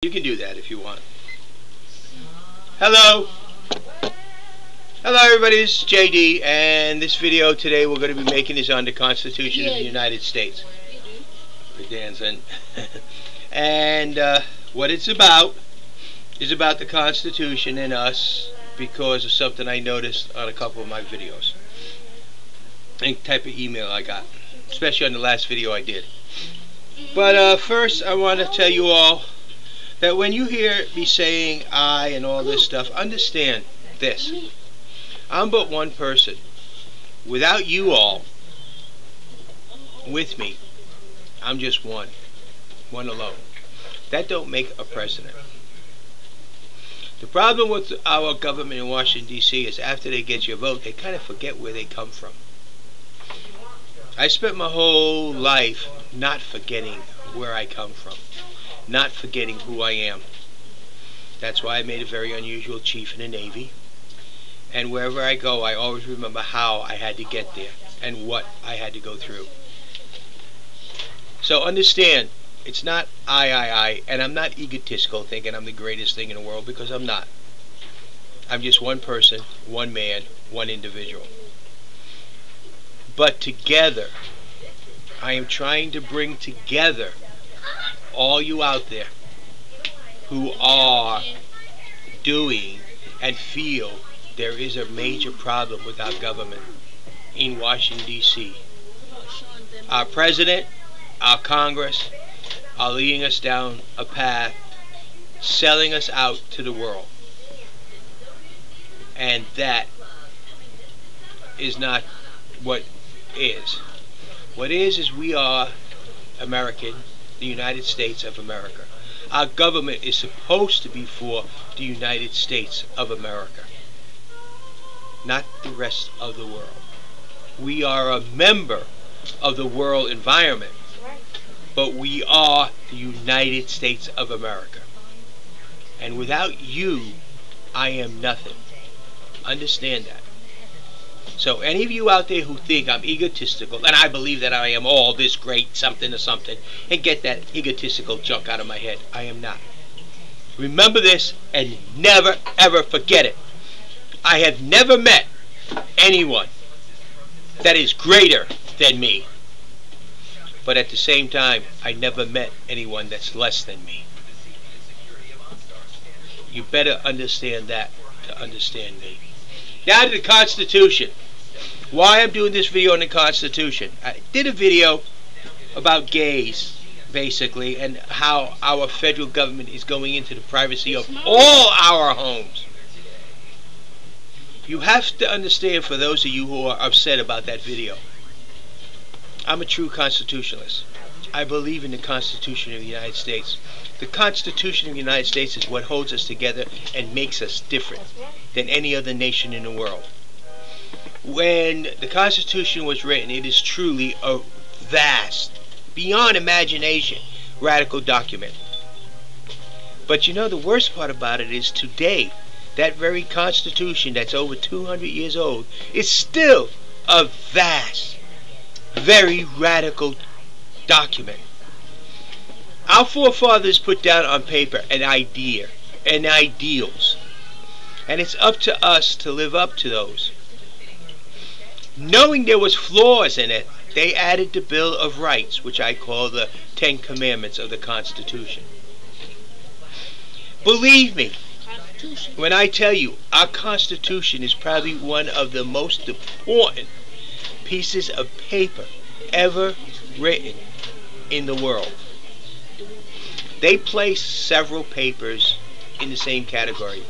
You can do that if you want. Hello. Hello everybody, this is JD, and this video today we're going to be making is on the Constitution of the United States. We're dancing. And what it's about is about the Constitution and us, because of something I noticed on a couple of my videos. Any type of email I got, especially on the last video I did. But first I want to tell you all that when you hear me saying I and all this stuff, understand this. I'm but one person. Without you all with me, I'm just one alone. That don't make a president. The problem with our government in Washington, D.C. is after they get your vote, they kind of forget where they come from. I spent my whole life not forgetting where I come from, not forgetting who I am. That's why I made a very unusual chief in the Navy. And wherever I go, I always remember how I had to get there and what I had to go through. So understand, it's not I, and I'm not egotistical thinking I'm the greatest thing in the world, because I'm not. I'm just one person, one man, one individual. But together, I am trying to bring together all you out there who are doing and feel there is a major problem with our government in Washington, D.C. Our president, our Congress are leading us down a path, selling us out to the world. And that is not what is. What is we are American, the United States of America. Our government is supposed to be for the United States of America, not the rest of the world. We are a member of the world environment, but we are the United States of America. And without you, I am nothing. Understand that. So any of you out there who think I'm egotistical, and I believe that I am all this great something or something, and get that egotistical junk out of my head, I am not. Remember this and never ever forget it. I have never met anyone that is greater than me. But at the same time, I never met anyone that's less than me. You better understand that to understand me. Now to the Constitution. Why I'm doing this video on the Constitution. I did a video about gays, basically, and how our federal government is going into the privacy of all our homes. You have to understand, for those of you who are upset about that video, I'm a true constitutionalist. I believe in the Constitution of the United States. The Constitution of the United States is what holds us together and makes us different than any other nation in the world. When the Constitution was written, it is truly a vast, beyond imagination, radical document. But you know, the worst part about it is today, that very Constitution that's over 200 years old is still a vast, very radical document. Our forefathers put down on paper an idea and ideals, and it's up to us to live up to those. Knowing there was flaws in it, they added the Bill of Rights, which I call the 10 Commandments of the Constitution. Believe me when I tell you, our Constitution is probably one of the most important pieces of paper ever written in the world. They place several papers in the same category,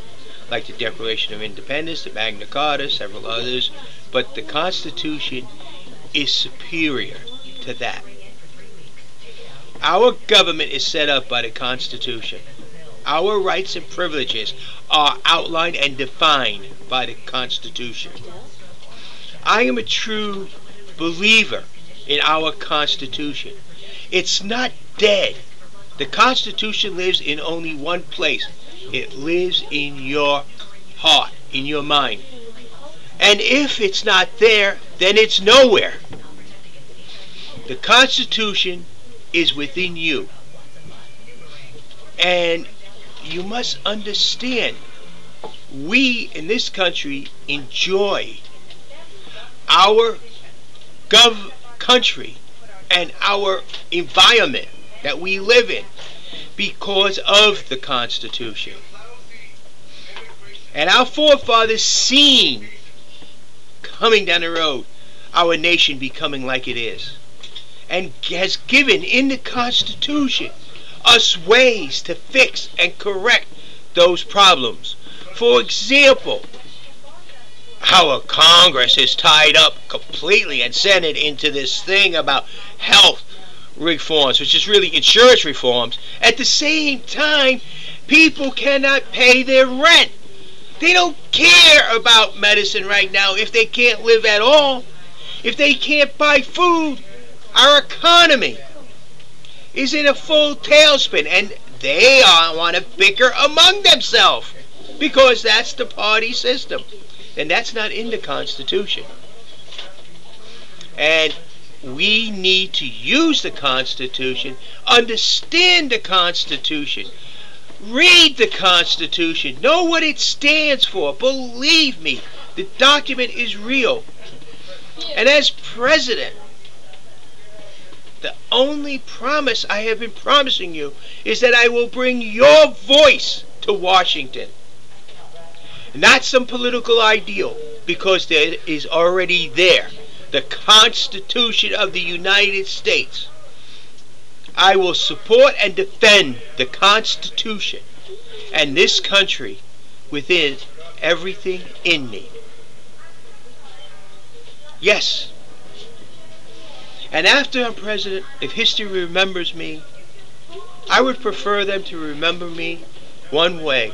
like the Declaration of Independence, the Magna Carta, several others, but the Constitution is superior to that. Our government is set up by the Constitution. Our rights and privileges are outlined and defined by the Constitution. I am a true believer in our Constitution. It's not dead. The Constitution lives in only one place. It lives in your heart, in your mind. And if it's not there, then it's nowhere. The Constitution is within you. And you must understand, we in this country enjoy our country and our environment that we live in because of the Constitution. And our forefathers seen coming down the road our nation becoming like it is, and has given in the Constitution us ways to fix and correct those problems. For example, our Congress is tied up completely and Senate into this thing about health reforms, which is really insurance reforms. At the same time, people cannot pay their rent. They don't care about medicine right now if they can't live at all. If they can't buy food, our economy is in a full tailspin, and they want to bicker among themselves because that's the party system, and that's not in the Constitution. And we need to use the Constitution, understand the Constitution, read the Constitution, know what it stands for. Believe me, the document is real. And as president, the only promise I have been promising you is that I will bring your voice to Washington. Not some political ideal, because there is already there the Constitution of the United States. I will support and defend the Constitution and this country within everything in me. Yes. And after I'm president, if history remembers me, I would prefer them to remember me one way.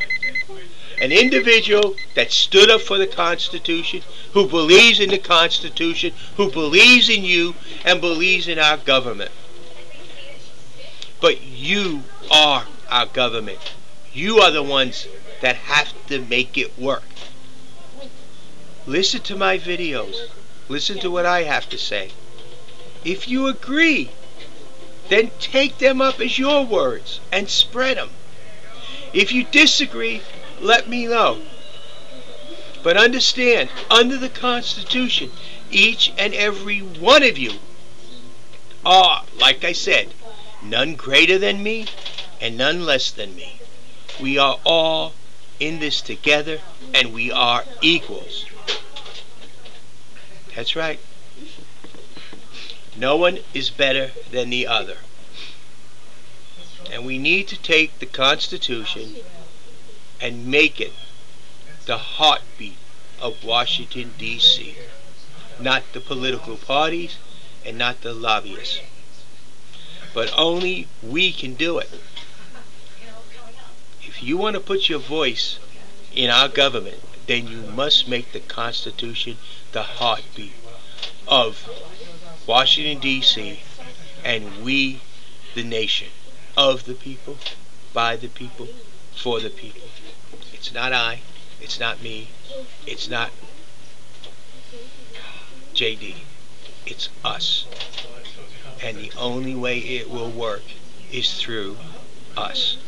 An individual that stood up for the Constitution, who believes in the Constitution, who believes in you, and believes in our government. But you are our government. You are the ones that have to make it work. Listen to my videos. Listen to what I have to say. If you agree, then take them up as your words and spread them. If you disagree, let me know. But understand, under the Constitution, each and every one of you are, like I said, none greater than me and none less than me. We are all in this together, and we are equals. That's right. No one is better than the other. And we need to take the Constitution and make it the heartbeat of Washington, D.C. Not the political parties and not the lobbyists. But only we can do it. If you want to put your voice in our government, then you must make the Constitution the heartbeat of Washington, D.C., and we, the nation, of the people, by the people, for the people. It's not I, it's not me, it's not JD, it's us. And the only way it will work is through us.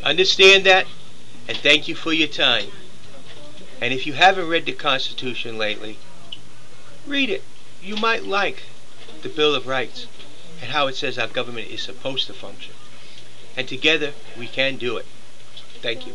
Understand that, and thank you for your time. And if you haven't read the Constitution lately, read it. You might like the Bill of Rights and how it says our government is supposed to function. And together we can do it. Thank you.